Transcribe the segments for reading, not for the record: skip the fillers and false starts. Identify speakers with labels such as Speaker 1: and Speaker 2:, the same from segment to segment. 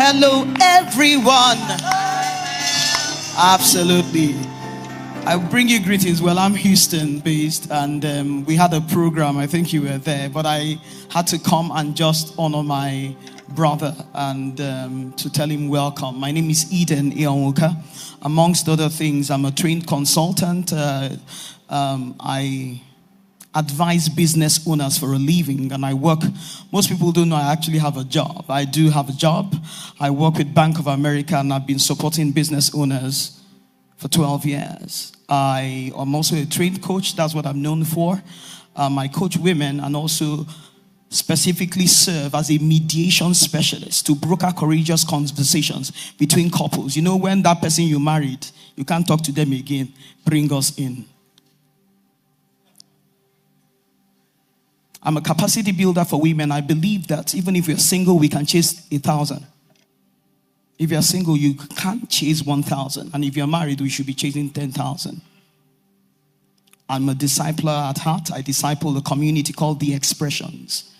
Speaker 1: Hello, everyone. Absolutely. I bring you greetings. Well, I'm Houston based, and we had a program. I think you were there, but I had to come and just honor my brother and to tell him welcome. My name is Onwuka. Amongst other things, I'm a trained consultant. I advise business owners for a living, and I work. Most people don't know I actually have a job. I do have a job. I work with Bank of America, and I've been supporting business owners for 12 years. I am also a trained coach. That's what I'm known for. I coach women and also specifically serve as a mediation specialist to broker courageous conversations between couples. You know, when that person you married, you can't talk to them again, bring us in. I'm a capacity builder for women. I believe that even if you're single, we can chase 1,000. If you're single, you can't chase 1,000. And if you're married, we should be chasing 10,000. I'm a discipler at heart. I disciple a community called The Expressions.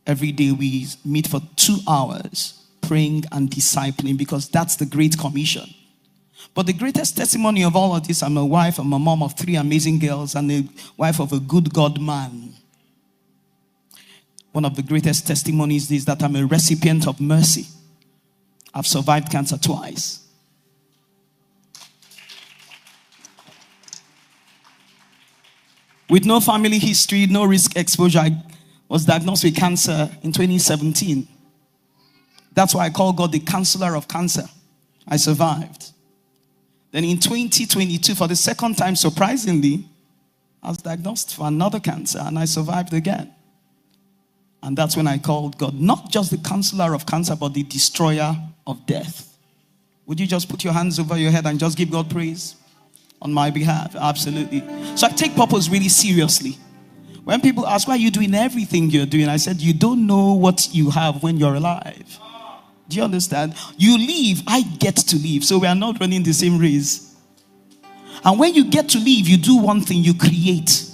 Speaker 1: Every day we meet for 2 hours praying and discipling, because that's the Great Commission. But the greatest testimony of all of this, I'm a wife, I'm a mom of 3 amazing girls, and the wife of a good God man. One of the greatest testimonies is that I'm a recipient of mercy. I've survived cancer twice. With no family history, no risk exposure, I was diagnosed with cancer in 2017. That's why I call God the counselor of cancer. I survived. Then in 2022, for the second time, surprisingly, I was diagnosed for another cancer, and I survived again. And that's when I called God, not just the counselor of cancer, but the destroyer of death. Would you just put your hands over your head and just give God praise on my behalf? Absolutely. So I take purpose really seriously. When people ask, why are you doing everything you're doing? I said, you don't know what you have when you're alive. Do you understand? You live, I get to live. So we are not running the same race. And when you get to live, you do one thing, you create.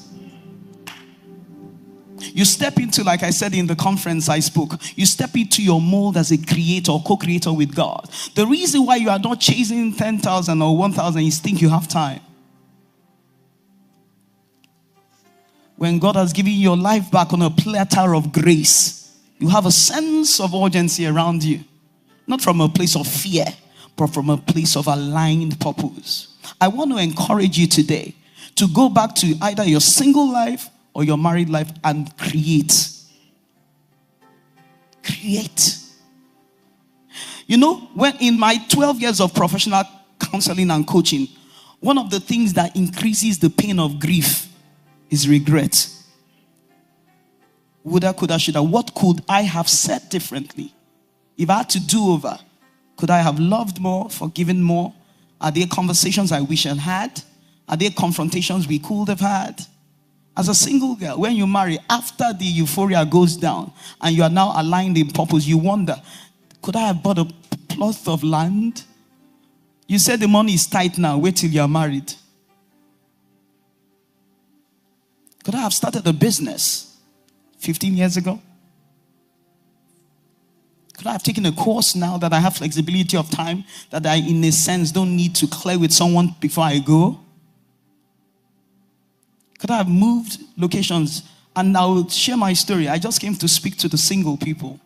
Speaker 1: You step into, like I said in the conference I spoke, you step into your mold as a creator or co-creator with God. The reason why you are not chasing 10,000 or 1,000 is think you have time. When God has given your life back on a platter of grace, you have a sense of urgency around you. Not from a place of fear, but from a place of aligned purpose. I want to encourage you today to go back to either your single life or your married life and create. Create. You know, when in my 12 years of professional counseling and coaching, one of the things that increases the pain of grief is regret. Woulda, coulda, shoulda. What could I have said differently? If I had to do over, could I have loved more, forgiven more? Are there conversations I wish I had? Are there confrontations we could have had? As a single girl, when you marry, after the euphoria goes down and you are now aligned in purpose, you wonder, could I have bought a plot of land? You said the money is tight now, wait till you are married. Could I have started a business 15 years ago? Could I have taken a course now that I have flexibility of time, that I, in a sense, don't need to clear with someone before I go? Could I have moved locations? And I will share my story. I just came to speak to the single people.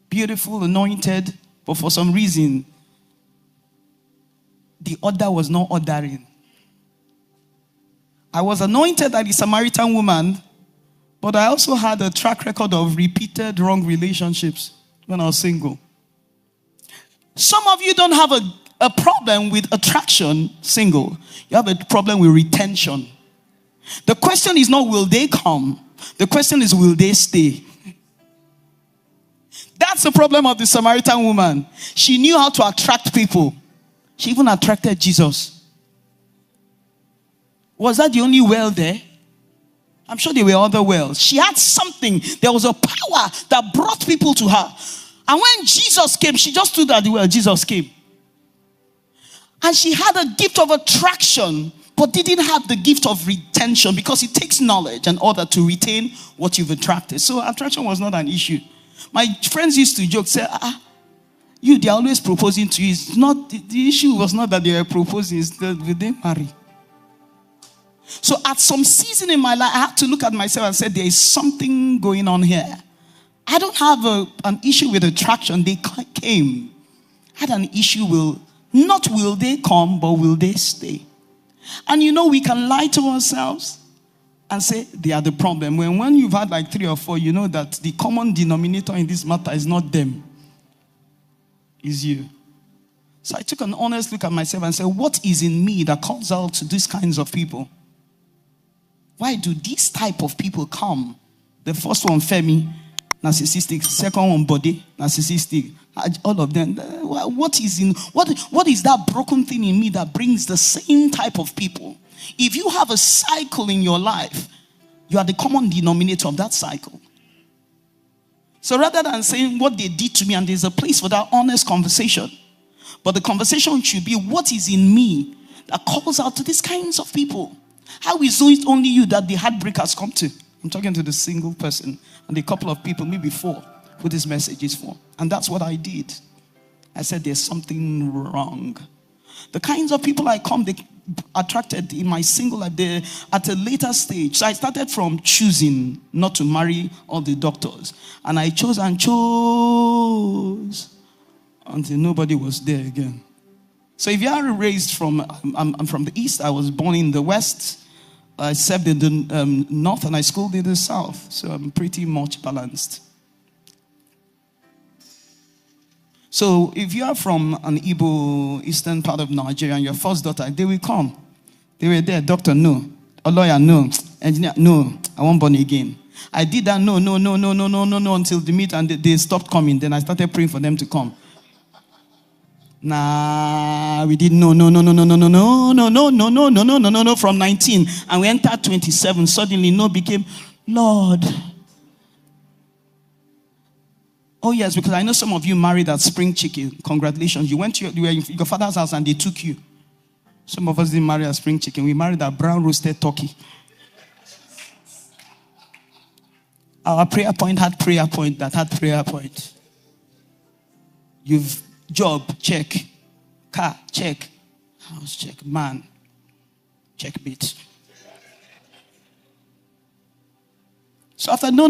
Speaker 1: Beautiful, anointed, but for some reason, the order was not ordering. I was anointed like the Samaritan woman, but I also had a track record of repeated wrong relationships when I was single. Some of you don't have a problem with attraction, single. You have a problem with retention. The question is not will they come. The question is will they stay. That's the problem of the Samaritan woman. She knew how to attract people. She even attracted Jesus. Was that the only well there? I'm sure there were other wells. She had something. There was a power that brought people to her. And when Jesus came, she just stood at the well. Jesus came. And she had a gift of attraction, but didn't have the gift of retention, because it takes knowledge and order to retain what you've attracted. So attraction was not an issue. My friends used to joke, say, they're always proposing to you. It's not, the issue was not that they were proposing, it's that they didn't marry. So at some season in my life, I had to look at myself and say, there is something going on here. I don't have an issue with attraction. They came. I had an issue with, not will they come, but will they stay? And we can lie to ourselves and say they are the problem. When you've had like 3 or 4, you know that the common denominator in this matter is not them. It's you. So I took an honest look at myself and said, what is in me that calls out to these kinds of people? Why do these type of people come? The first one, Femi, narcissistic. Second one, Body, narcissistic. All of them. What is that broken thing in me that brings the same type of people? If you have a cycle in your life, you are the common denominator of that cycle. So rather than saying what they did to me, and there's a place for that honest conversation, but the conversation should be what is in me that calls out to these kinds of people. How is it only you that the heartbreakers come to? I'm talking to the single person and a couple of people, maybe 4, who this message is for. And that's what I did. I said, there's something wrong. The kinds of people I come, they attracted in my single life at a later stage. So I started from choosing not to marry all the doctors. And I chose and chose until nobody was there again. So if you are raised from, I'm from the East, I was born in the West. I served in the North and I schooled in the South. So I'm pretty much balanced. So if you are from an Igbo eastern part of Nigeria and your first daughter, they will come. They were there, doctor, no. A lawyer, no. Engineer, no. I won't born again. I did that, no, until the meet and they stopped coming. Then I started praying for them to come. Nah, we did no, from 19. And we entered 27. Suddenly, no became, Lord. Oh, yes, because I know some of you married at Spring Chicken. Congratulations. You went to your father's house and they took you. Some of us didn't marry at Spring Chicken. We married at brown roasted turkey. Our prayer point had prayer point that had prayer point. You've job, check. Car, check. House, check. Man, checkmate. So after, no,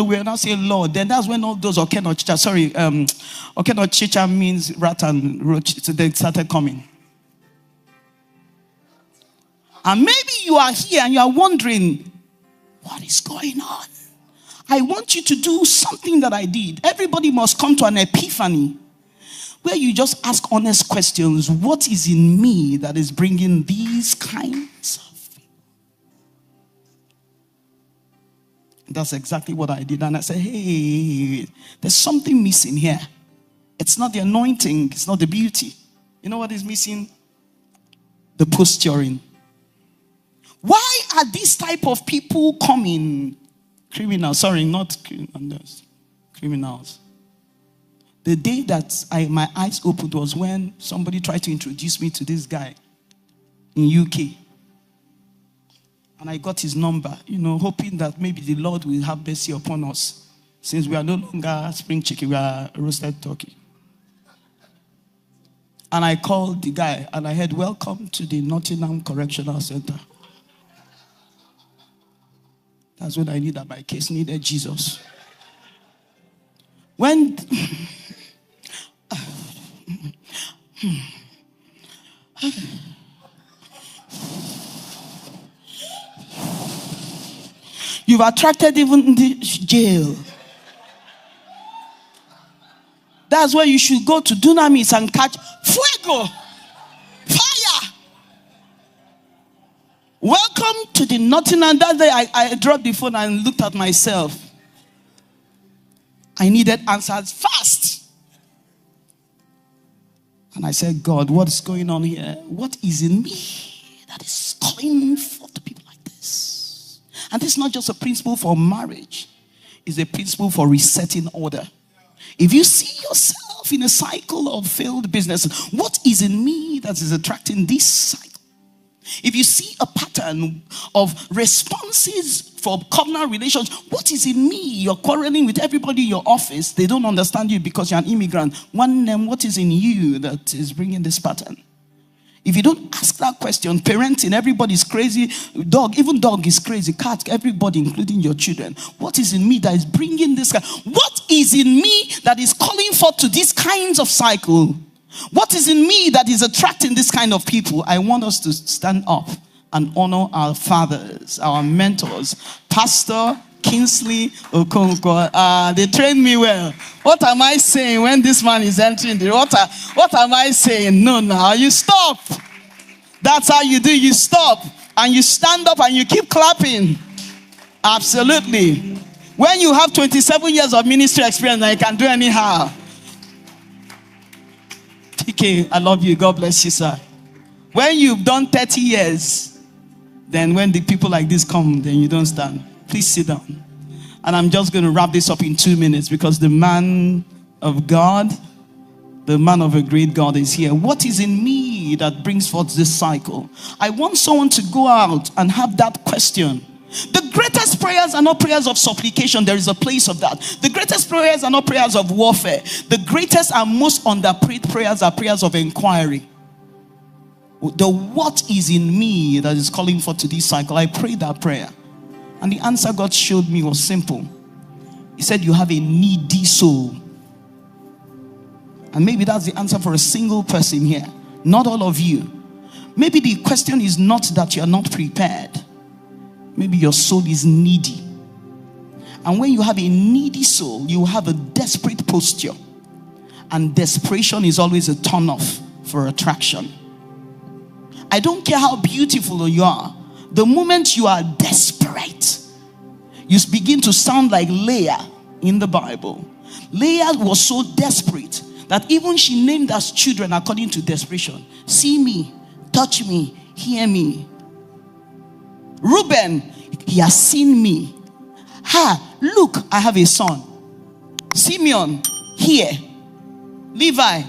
Speaker 1: we're not saying Lord. Then that's when all those Okeno Chicha means rat and roach. So they started coming. And maybe you are here and you are wondering, what is going on? I want you to do something that I did. Everybody must come to an epiphany where you just ask honest questions. What is in me that is bringing these kinds of? That's exactly what I did. And I said, hey, there's something missing here. It's not the anointing. It's not the beauty. You know what is missing? The posturing. Why are these type of people coming? Criminals. Sorry, not criminals. Criminals. The day that my eyes opened was when somebody tried to introduce me to this guy in UK. And I got his number, hoping that maybe the Lord will have mercy upon us. Since we are no longer spring chicken, we are roasted turkey. And I called the guy and I heard, welcome to the Nottingham Correctional Center. That's when I knew that my case needed Jesus. When... You've attracted even the jail. That's where you should go to Dunamis and catch fuego, fire. Welcome to the Nottingham. That day I dropped the phone and looked at myself. I needed answers fast. And I said, God, what's going on here? What is in me that is calling forth people like this? And this is not just a principle for marriage. It's a principle for resetting order. If you see yourself in a cycle of failed business, what is in me that is attracting this cycle? If you see a pattern of responses for covenant relations, what is in me? You're quarreling with everybody in your office. They don't understand you because you're an immigrant. One name, what is in you that is bringing this pattern? If you don't ask that question, parenting, everybody's crazy. Even dog is crazy. Cat, everybody, including your children. What is in me that is bringing this? What is in me that is calling forth to these kinds of cycle? What is in me that is attracting this kind of people? I want us to stand up and honor our fathers, our mentors. Pastor Kingsley Okonkwo. They trained me well. What am I saying when this man is entering the what am I saying? No, you stop. That's how you do. You stop and you stand up and you keep clapping. Absolutely. When you have 27 years of ministry experience, you can do anyhow. TK, I love you. God bless you, sir. When you've done 30 years, then when the people like this come, then you don't stand. Please sit down. And I'm just going to wrap this up in 2 minutes because the man of God, the man of a great God is here. What is in me that brings forth this cycle? I want someone to go out and have that question. The greatest prayers are not prayers of supplication. There is a place of that. The greatest prayers are not prayers of warfare. The greatest and most underprayed prayers are prayers of inquiry. The what is in me that is calling for today's cycle. I prayed that prayer. And the answer God showed me was simple. He said, you have a needy soul. And maybe that's the answer for a single person here. Not all of you. Maybe the question is not that you're not prepared. Maybe your soul is needy. And when you have a needy soul, you have a desperate posture. And desperation is always a turn off for attraction. I don't care how beautiful you are. The moment you are desperate, you begin to sound like Leah in the Bible. Leah was so desperate that even she named us children according to desperation. See me, touch me, hear me. Reuben, he has seen me. Look, I have a son. Simeon, here. Levi.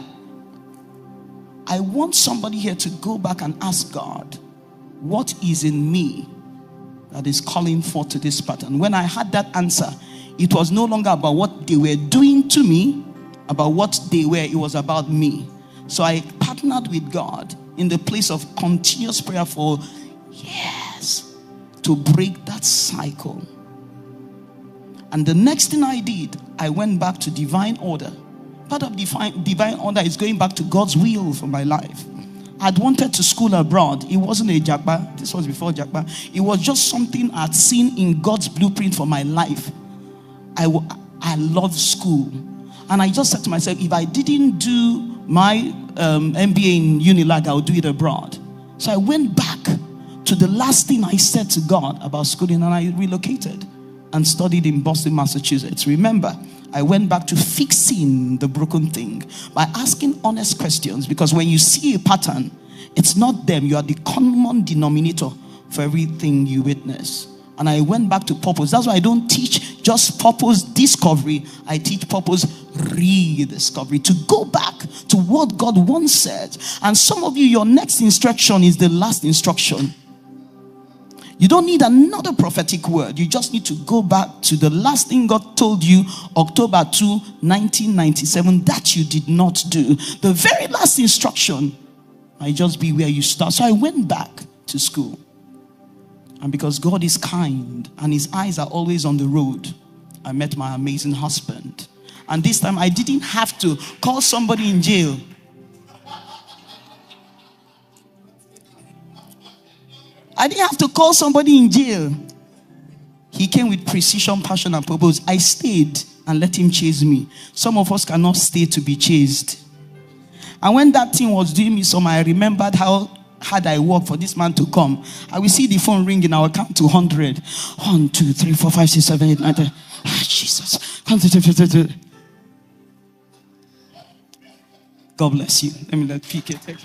Speaker 1: I want somebody here to go back and ask God, what is in me that is calling forth to this pattern? When I had that answer, it was no longer about what they were doing to me, about what they were, it was about me. So I partnered with God in the place of continuous prayer for years to break that cycle. And the next thing I did, I went back to divine order. Part of divine order is going back to God's will for my life. I'd wanted to school abroad. It wasn't a Jakba. This was before Jakba. It was just something I'd seen in God's blueprint for my life. I love school. And I just said to myself, if I didn't do my MBA in Unilag, I would do it abroad. So I went back to the last thing I said to God about schooling, and I relocated and studied in Boston, Massachusetts. Remember, I went back to fixing the broken thing by asking honest questions, because when you see a pattern, it's not them. You are the common denominator for everything you witness. And I went back to purpose. That's why I don't teach just purpose discovery. I teach purpose rediscovery, to go back to what God once said. And some of you, your next instruction is the last instruction. You don't need another prophetic word. You just need to go back to the last thing God told you, October 2, 1997, that you did not do. The very last instruction might just be where you start. So I went back to school. And because God is kind and his eyes are always on the road, I met my amazing husband. And this time I didn't have to call somebody in jail. I didn't have to call somebody in jail. He came with precision, passion, and purpose. I stayed and let him chase me. Some of us cannot stay to be chased. And when that thing was doing me some, I remembered how hard I worked for this man to come. I will see the phone ringing. I will count to 100. 1, 2, 3, 4, 5, 6, 7, 8, 9, 10. Jesus. God bless you. Let me let PK take it.